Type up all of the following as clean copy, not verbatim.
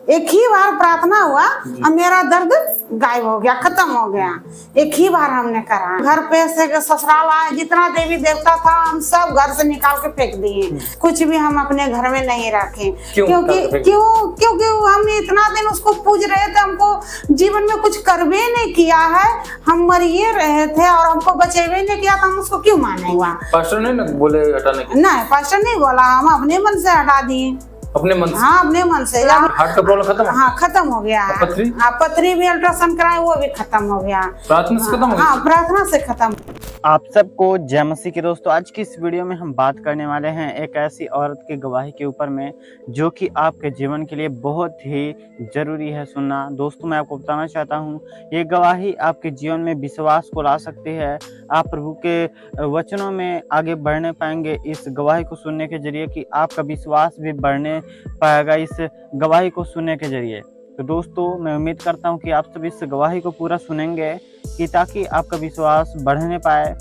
एक ही बार प्रार्थना हुआ और मेरा दर्द गायब हो गया, खत्म हो गया। एक ही बार हमने करा। घर पे से ससुराल आए, जितना देवी देवता था हम सब घर से निकाल के फेंक दिए। कुछ भी हम अपने घर में नहीं रखे। क्योंकि हमने इतना दिन उसको पूज रहे थे, हमको जीवन में कुछ करवे नहीं किया है, हम मरिए रहे थे और हमको बचेवे नहीं किया, तो हम उसको क्यों माने हुआ। पास्टर ने ना बोले हटाने के? नहीं, पास्टर नहीं बोला, हम अपने मन से हटा दिए। अपने मन से? हाँ, अपने मन से। हार्ट का प्रॉब्लम खत्म? हाँ, खत्म हो गया। पथरी? हाँ, पथरी भी अल्ट्रासाउंड कराए, वो भी खत्म हो गया। प्रार्थना से खत्म हो गया? हाँ, प्रार्थना से खत्म। आप सबको जय मसीह के दोस्तों। आज की इस वीडियो में हम बात करने वाले हैं एक ऐसी औरत की गवाही के ऊपर में जो कि आपके जीवन के लिए बहुत ही ज़रूरी है सुनना। दोस्तों, मैं आपको बताना चाहता हूँ, ये गवाही आपके जीवन में विश्वास को ला सकती है। आप प्रभु के वचनों में आगे बढ़ने पाएंगे इस गवाही को सुनने के जरिए, कि आपका विश्वास भी बढ़ने पाएगा इस गवाही को सुनने के जरिए। तो दोस्तों, मैं उम्मीद करता हूँ कि आप सब इस गवाही को पूरा सुनेंगे, कि ताकि आपका विश्वास बढ़ने पाए।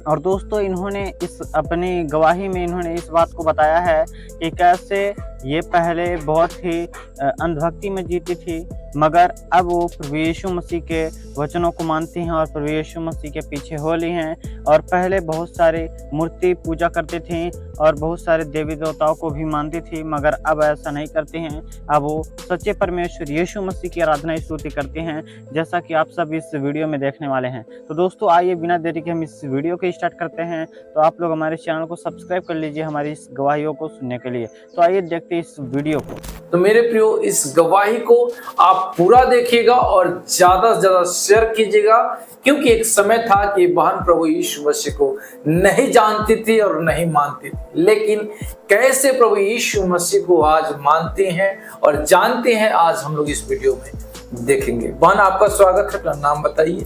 और दोस्तों, इन्होंने इस अपनी गवाही में इन्होंने इस बात को बताया है कि कैसे ये पहले बहुत ही अंधभक्ति में जीती थी, मगर अब वो प्रभु यीशु मसीह के वचनों को मानती हैं और प्रभु यीशु मसीह के पीछे हो ली हैं। और पहले बहुत सारे मूर्ति पूजा करती थीं और बहुत सारे देवी देवताओं को भी मानती थी, मगर अब ऐसा नहीं करती हैं। अब वो सच्चे परमेश्वर यीशु मसीह की आराधना स्तुति करती हैं, जैसा कि आप सब इस वीडियो में देखने वाले हैं। तो दोस्तों, आइए बिना देरी के हम इस वीडियो को स्टार्ट करते हैं। तो आप लोग हमारे चैनल को सब्सक्राइब कर लीजिए हमारी इस गवाहियों को सुनने के लिए। तो आइए देखते हैं इस वीडियो को। तो मेरे प्रियो, इस गवाही को आप पूरा देखिएगा और ज्यादा से ज्यादा शेयर कीजिएगा, क्योंकि एक समय था कि बहन प्रभु यीशु मसीह को नहीं जानती थी और नहीं मानती थी, लेकिन कैसे प्रभु यीशु मसीह को आज मानते हैं और जानते हैं, आज हम लोग इस वीडियो में देखेंगे। बहन, आपका स्वागत है, अपना नाम बताइए।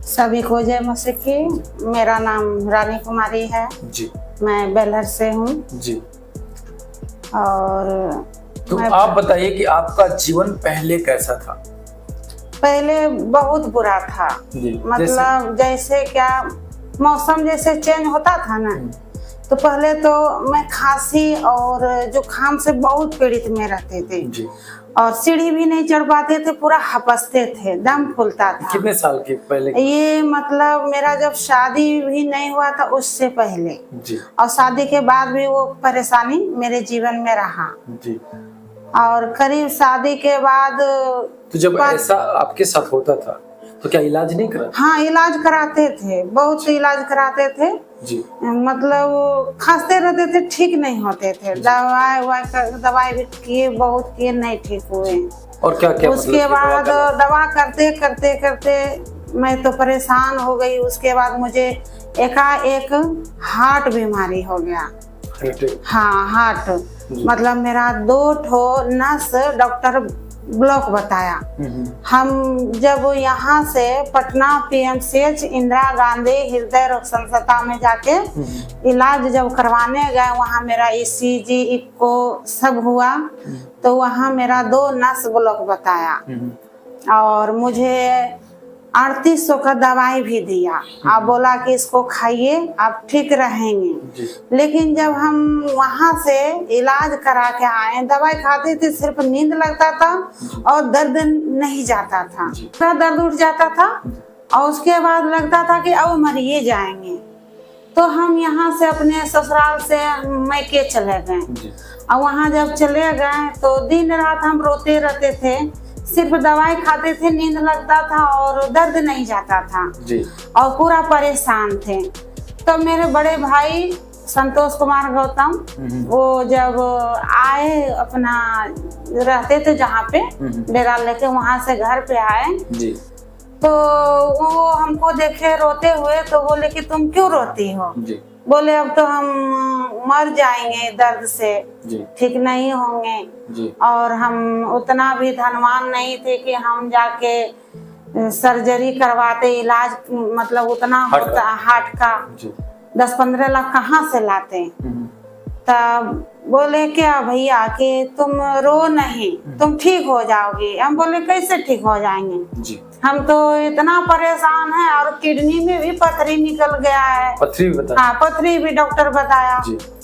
सभी को जय मसीह की। मेरा नाम रानी कुमारी है जी। मैं बेलहर से हूँ। जी। और तो आप बताइए कि आपका जीवन पहले कैसा था? पहले बहुत बुरा था। मतलब जैसे क्या मौसम जैसे चेंज होता था ना, तो पहले तो मैं खांसी और जुकाम से बहुत पीड़ित में रहते थे जी। और सीढ़ी भी नहीं चढ़ पाते थे, पूरा हपसते थे, दम फूलता था। कितने साल के पहले? ये मतलब मेरा जब शादी भी नहीं हुआ था उससे पहले जी। और शादी के बाद भी वो परेशानी मेरे जीवन में रहा जी। और करीब शादी के बाद तो जब ऐसा आपके साथ होता था तो क्या इलाज नहीं करा? हाँ, इलाज कराते थे, बहुत इलाज कराते थे जी। मतलब खांसते रहते थे, ठीक नहीं होते थे। दवाई भी किए, बहुत किए, नहीं ठीक हुए। और क्या क्या उसके बाद दवा करते करते करते मैं तो परेशान हो गई। उसके बाद मुझे एकाएक हार्ट बीमारी हो गया। हाँ, हार्ट मतलब मेरा 2 ठो नस डॉक्टर ब्लॉक बताया। हम जब यहाँ से पटना PMCH इंदिरा गांधी हृदय रोग संस्था में जाके इलाज जब करवाने गए, वहाँ मेरा ECG इको सब हुआ, तो वहाँ मेरा 2 नस ब्लॉक बताया और मुझे 3800 का दवाई भी दिया। आप बोला कि इसको खाइए, आप ठीक रहेंगे। लेकिन जब हम वहाँ से इलाज करा के आए, दवाई खाते थे, सिर्फ नींद लगता था और दर्द नहीं जाता था। पूरा दर्द उठ जाता था और उसके बाद लगता था कि अब मरिए जाएंगे। तो हम यहाँ से अपने ससुराल से मैके चले गए और वहाँ जब चले गए तो दिन रात हम रोते रहते थे, सिर्फ दवाई खाते थे, नींद लगता था और दर्द नहीं जाता था जी। और पूरा परेशान थे। तो मेरे बड़े भाई संतोष कुमार गौतम, वो जब आए, अपना रहते थे जहाँ पे डेरा लेके, वहां से घर पे आए जी। तो वो हमको देखे रोते हुए, तो बोले कि तुम क्यों रोती हो जी। बोले अब तो हम मर जाएंगे दर्द से, ठीक नहीं होंगे जी। और हम उतना भी धनवान नहीं थे कि हम जाके सर्जरी करवाते, इलाज मतलब उतना होता हार्ट का 10-15 लाख कहाँ से लाते। तब बोले क्या भैया कि तुम रो नहीं, तुम ठीक हो जाओगे। हम बोले कैसे ठीक हो जाएंगे जी? हम तो इतना परेशान है और किडनी में भी पथरी निकल गया है। पथरी भी बताया? हाँ, पथरी भी डॉक्टर बताया,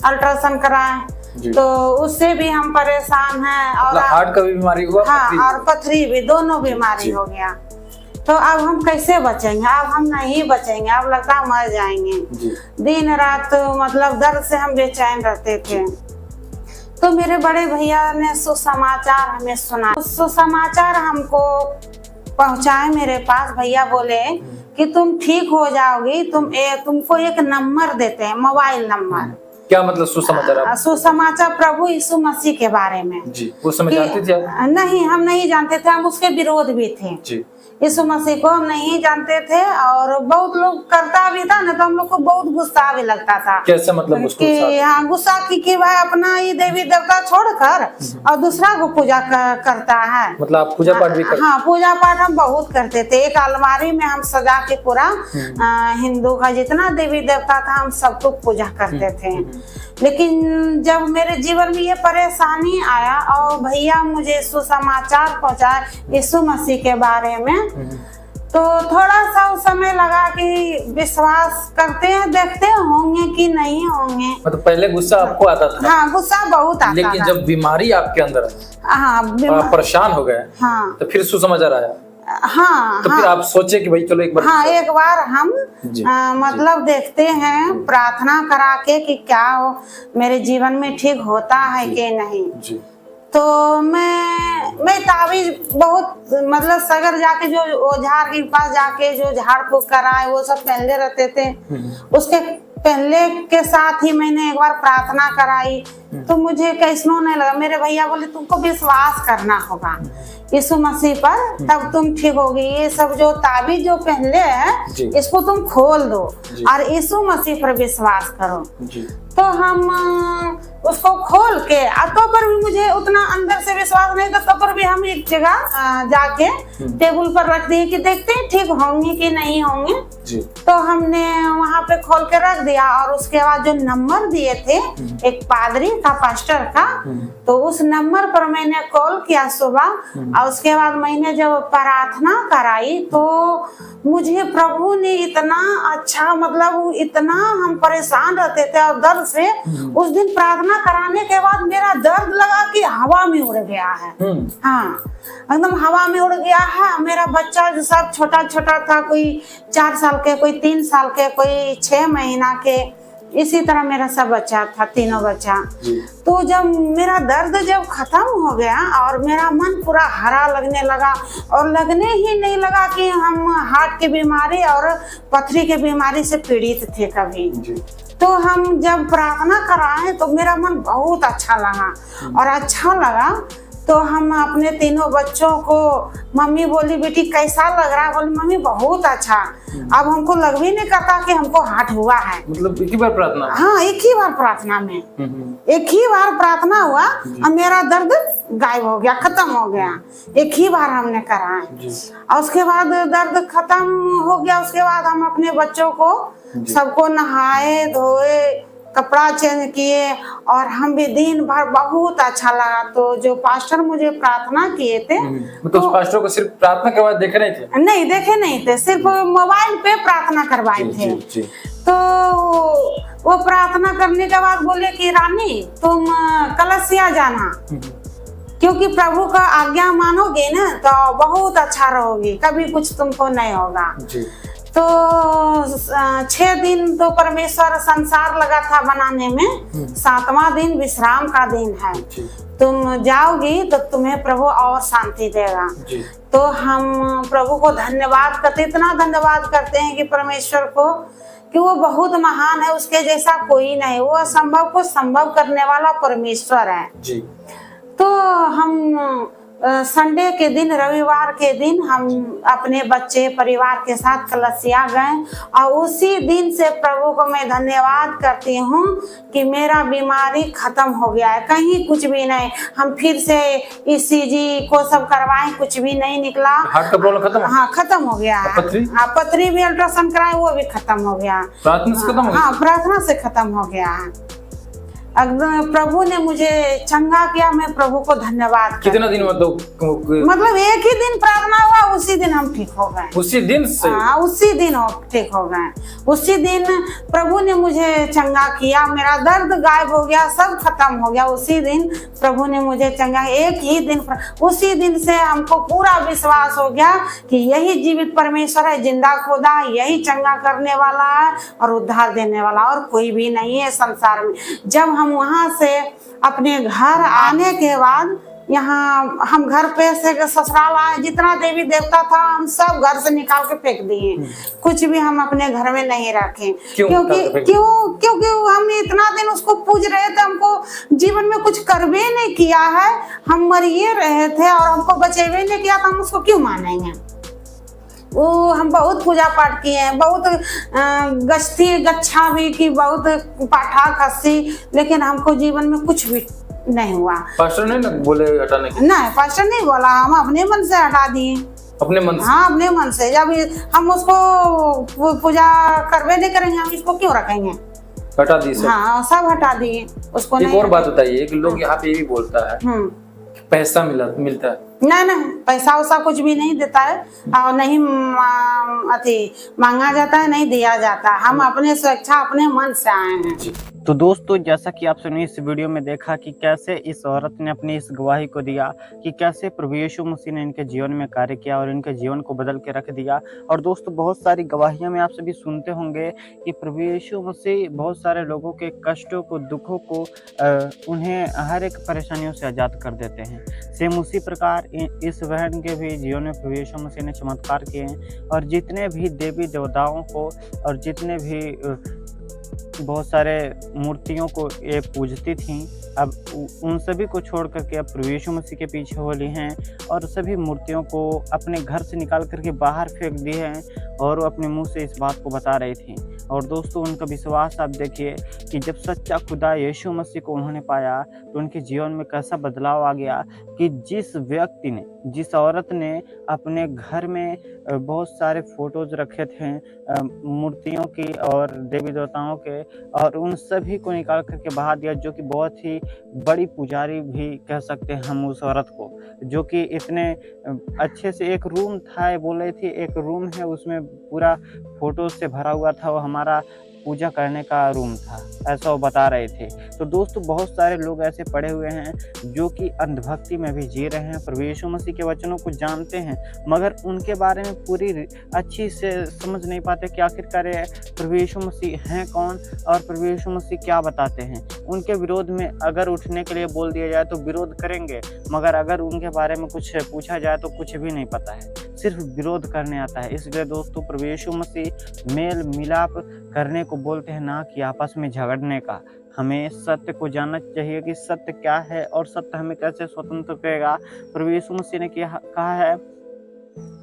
अल्ट्रासाउंड कराए जी। तो उससे भी हम परेशान हैं। और मतलब हार्ट का भी बीमारी हुआ, हाँ, पथरी? और पथरी भी, दोनों बीमारी जी। हो गया। तो अब हम कैसे बचेंगे? अब हम नहीं बचेंगे, अब लगता है मर जाएंगे। जी। दिन रात मतलब दर्द से हम बेचैन रहते थे। तो मेरे बड़े भैया ने सुसमाचार हमें सुना, सुसमाचार हमको पहुंचाए मेरे पास। भैया बोले कि तुम ठीक हो जाओगी, तुमको एक नंबर देते हैं, मोबाइल नंबर। क्या मतलब सुसमाचार? आप सुसमाचार प्रभु यीशु मसीह के बारे में। जी, उस समय जानते थे आप? नहीं, हम नहीं जानते थे, हम उसके विरोध भी थे। जी। यीशु मसीह को हम नहीं जानते थे, और बहुत लोग करता भी था ना, तो हम लोग को बहुत गुस्सा भी लगता था। कैसे मतलब उसको? कि हाँ, गुस्सा कि भाई अपना ही देवी देवता छोड़कर और दूसरा को पूजा करता है। मतलब आप पूजा पाठ भी करते? हाँ, पूजा पाठ हम बहुत करते थे। एक अलमारी में हम सजा के पूरा हिंदू का जितना देवी देवता था हम सबको पूजा करते थे। लेकिन जब मेरे जीवन में ये परेशानी आया और भैया मुझे सुसमाचार पहुंचाया यीशु मसीह के बारे में, तो थोड़ा सा उस समय लगा कि विश्वास करते हैं, देखते होंगे कि नहीं होंगे। मतलब पहले गुस्सा आपको आता था? हाँ, गुस्सा बहुत आता था। लेकिन जब बीमारी आपके अंदर आई, हाँ, आप परेशान हो गए, हाँ, तो फिर सुसमाचार आया। हाँ, तो फिर आप सोचे कि भाई चलो एक बार, हाँ, एक बार हम मतलब देखते हैं, प्रार्थना करा के कि क्या हो मेरे जीवन में ठीक होता है कि नहीं। जी। तो मैं ताबीज बहुत मतलब सगर जाके जो ओझार के पास जाके जो झाड़ फूक कराए वो सब पहले रहते थे। उसके पहले के साथ ही मैंने एक बार प्रार्थना कराई, तो मुझे कैसनो नहीं लगा। मेरे भैया बोले तुमको विश्वास करना होगा यीशु मसीह पर, तब तुम ठीक होगी। ये सब जो ताबीज जो पहले है इसको तुम खोल दो और यीशु मसीह पर विश्वास करो। तो हम उसको खोल के, तो पर भी मुझे उतना अंदर से विश्वास नहीं था, तो पर भी हम एक जगह जाके टेबल पर रख दिए कि देखते हैं ठीक होंगे कि नहीं होंगे। तो हमने वहां पे खोल के रख दिया, और उसके बाद जो नंबर दिए थे एक पादरी का, पास्टर का, तो उस नंबर पर मैंने कॉल किया सुबह, और उसके बाद मैंने जब प्रार्थना कराई तो मुझे प्रभु ने इतना अच्छा, मतलब इतना हम परेशान रहते थे और दर्द से, उस दिन प्रार्थना कराने के बाद मेरा दर्द लगा कि हवा में उड़ गया है। हाँ, एकदम हवा में उड़ गया है। मेरा बच्चा जो सब छोटा छोटा था, कोई 4 साल के, कोई 3 साल के, कोई 6 महीना के, इसी तरह मेरा सब बच्चा था, तीनों बच्चा। तो जब मेरा दर्द जब खत्म हो गया और मेरा मन पूरा हरा लगने लगा, और लगने ही नहीं लगा कि हम हार्ट की बीमारी और पथरी की बीमारी से पीड़ित थे कभी। तो हम जब प्रार्थना कराए तो मेरा मन बहुत अच्छा लगा, और अच्छा लगा तो हम अपने तीनों बच्चों को, मम्मी बोली बेटी कैसा लग रहा है? बोली मम्मी बहुत अच्छा। अब हमको लग भी नहीं करता कि हमको हार्ट हुआ है। मतलब एक ही बार प्रार्थना? हाँ, एक ही बार प्रार्थना में, एक ही बार प्रार्थना हुआ और मेरा दर्द गायब हो गया, खत्म हो गया। एक ही बार हमने करा, और उसके बाद दर्द खत्म हो गया। उसके बाद हम अपने बच्चों को सबको नहाए धोए, कपड़ा चेंज किए, और हम भी दिन भर बहुत अच्छा लगा। तो जो पास्टर मुझे प्रार्थना किए थे, तो उस पास्टर को सिर्फ प्रार्थना के बाद देखे नहीं थे? नहीं देखे नहीं थे, सिर्फ मोबाइल पे प्रार्थना करवाए थे। तो वो प्रार्थना करने के बाद बोले कि रानी तुम कलसिया जाना, क्योंकि प्रभु का आज्ञा मानोगे ना तो बहुत अच्छा रहोगी, कभी कुछ तुमको नहीं होगा। तो 6 दिन तो परमेश्वर संसार लगा था बनाने में, 7वां दिन विश्राम का दिन है। तुम जाओगी तो तुम्हें प्रभु और शांति देगा। तो हम प्रभु को धन्यवाद करते, इतना धन्यवाद करते हैं कि परमेश्वर को, कि वो बहुत महान है, उसके जैसा कोई नहीं। वो असंभव को संभव करने वाला परमेश्वर है। तो हम संडे के दिन, रविवार के दिन हम अपने बच्चे परिवार के साथ कलसिया गए, और उसी दिन से प्रभु को मैं धन्यवाद करती हूँ कि मेरा बीमारी खत्म हो गया है, कहीं कुछ भी नहीं। हम फिर से ECG को सब करवाए, कुछ भी नहीं निकला। हार्ट का प्रॉब्लम खत्म? हाँ, खत्म हो गया है। हाँ, पथरी भी अल्ट्रासाउंड कराए, वो भी खत्म हो गया। प्रार्थना से खत्म हो गया? हाँ, प्रार्थना से खत्म हो गया है। प्रभु ने मुझे चंगा किया, मैं प्रभु को धन्यवाद करती कितना दिन मतलब एक ही दिन प्रार्थना हुआ, उसी दिन हम ठीक हो गए। उसी दिन से? हाँ, उसी दिन ठीक हो गए। उसी दिन प्रभु ने मुझे चंगा किया, मेरा दर्द गायब हो गया, सब खत्म हो गया। उसी दिन प्रभु ने मुझे चंगा, एक ही दिन, उसी दिन से हमको पूरा विश्वास हो गया कि यही जीवित परमेश्वर है, जिंदा खुदा, यही चंगा करने वाला है और उद्धार देने वाला, और कोई भी नहीं है संसार में। जब हम वहां से अपने घर आने के बाद, यहाँ हम घर पे से ससुराल आए, जितना देवी देवता था हम सब घर से निकाल के फेंक दिए। कुछ भी हम अपने घर में नहीं रखे। क्योंकि हम इतना दिन उसको पूज रहे थे, हमको जीवन में कुछ करवे नहीं किया है, हम मरिए रहे थे और हमको बचेवे नहीं किया, तो हम उसको क्यों मानेंगे। वो हम बहुत पूजा पाठ किए हैं, बहुत गश्ती गच्छा भी की, बहुत पाठा खस्सी, लेकिन हमको जीवन में कुछ भी नहीं हुआ। पास्टर ने ना बोले हटाने के? नहीं, पास्टर नहीं बोला, हम अपने मन से हटा दिए। अपने मन से? हाँ, अपने मन से। जब हम उसको पूजा करवे नहीं करेंगे, हम इसको क्यों रखेंगे। हटा दी सब? हाँ, सब हटा दिए उसको। एक और बात बताइए कि लोग यहाँ पे ये भी बोलता है पैसा मिलता है। नहीं, पैसा वैसा कुछ भी नहीं देता है और नहीं मांगा जाता है, नहीं दिया जाता। हम अपने स्वेच्छा अपने मन से आए हैं। तो दोस्तों, जैसा कि आप सुनिए इस वीडियो में देखा कि कैसे इस औरत ने अपनी इस गवाही को दिया कि कैसे प्रभु यीशु मसीह ने इनके जीवन में कार्य किया और इनके जीवन को बदल के रख दिया। और दोस्तों, बहुत सारी गवाहियां में आप सभी सुनते होंगे कि प्रभु यीशु मसीह बहुत सारे लोगों के कष्टों को, दुखों को, उन्हें हर एक परेशानियों से आज़ाद कर देते हैं। सेम उसी प्रकार इस बहन के भी जीवन में प्रभु यीशु मसीह ने चमत्कार किए हैं और जितने भी देवी देवताओं को और जितने भी बहुत सारे मूर्तियों को ये पूजती थीं, अब उन सभी को छोड़ करके अब प्रभु यीशु मसीह के पीछे हो ली हैं और सभी मूर्तियों को अपने घर से निकाल करके बाहर फेंक दी हैं और वो अपने मुंह से इस बात को बता रही थी। और दोस्तों, उनका विश्वास आप देखिए कि जब सच्चा खुदा यीशु मसीह को उन्होंने पाया तो उनके जीवन में कैसा बदलाव आ गया कि जिस व्यक्ति ने, जिस औरत ने अपने घर में बहुत सारे फोटोज रखे थे मूर्तियों की और देवी देवताओं के, और उन सभी को निकाल करके बहा दिया, जो कि बहुत ही बड़ी पुजारी भी कह सकते हैं हम उस औरत को, जो कि इतने अच्छे से एक रूम था, बोल रही थी एक रूम है उसमें पूरा फोटो से भरा हुआ था, वो हमारा पूजा करने का रूम था, ऐसा वो बता रहे थे। तो दोस्तों, बहुत सारे लोग ऐसे पड़े हुए हैं जो कि अंधभक्ति में भी जी रहे हैं, प्रभु यीशु मसीह के वचनों को जानते हैं मगर उनके बारे में पूरी अच्छी से समझ नहीं पाते कि आखिरकार प्रभु यीशु मसीह हैं कौन और प्रभु यीशु मसीह क्या बताते हैं। उनके विरोध में अगर उठने के लिए बोल दिया जाए तो विरोध करेंगे, मगर अगर उनके बारे में कुछ पूछा जाए तो कुछ भी नहीं पता है, सिर्फ विरोध करने आता है। इसलिए दोस्तों, प्रभु यीशु मसीह मेल मिलाप करने को बोलते हैं, ना कि आपस में झगड़ने का। हमें सत्य को जानना चाहिए कि सत्य क्या है और सत्य हमें कैसे स्वतंत्र करेगा। प्रभु यीशु मसीह ने कहा है,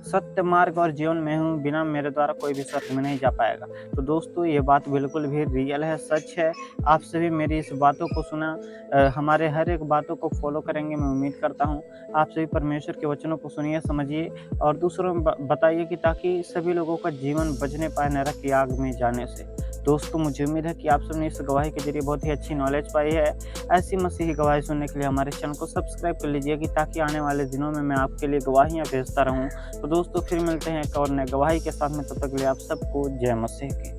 सत्य मार्ग और जीवन में हूँ, बिना मेरे द्वारा कोई भी सत्य में नहीं जा पाएगा। तो दोस्तों, ये बात बिल्कुल भी रियल है, सच है। आप सभी मेरी इस बातों को सुना, हमारे हर एक बातों को फॉलो करेंगे, मैं उम्मीद करता हूँ। आप सभी परमेश्वर के वचनों को सुनिए, समझिए और दूसरों में बताइए कि ताकि सभी लोगों का जीवन बचने पाए नरक की आग में जाने से। दोस्तों, मुझे उम्मीद है कि आप सबने इस गवाही के जरिए बहुत ही अच्छी नॉलेज पाई है। ऐसी मसीही गवाही सुनने के लिए हमारे चैनल को सब्सक्राइब कर लीजिए कि ताकि आने वाले दिनों में मैं आपके लिए गवाहियाँ भेजता रहूँ। तो दोस्तों, फिर मिलते हैं एक और नए गवाही के साथ में, तब तक के लिए आप सबको जय मसीह की।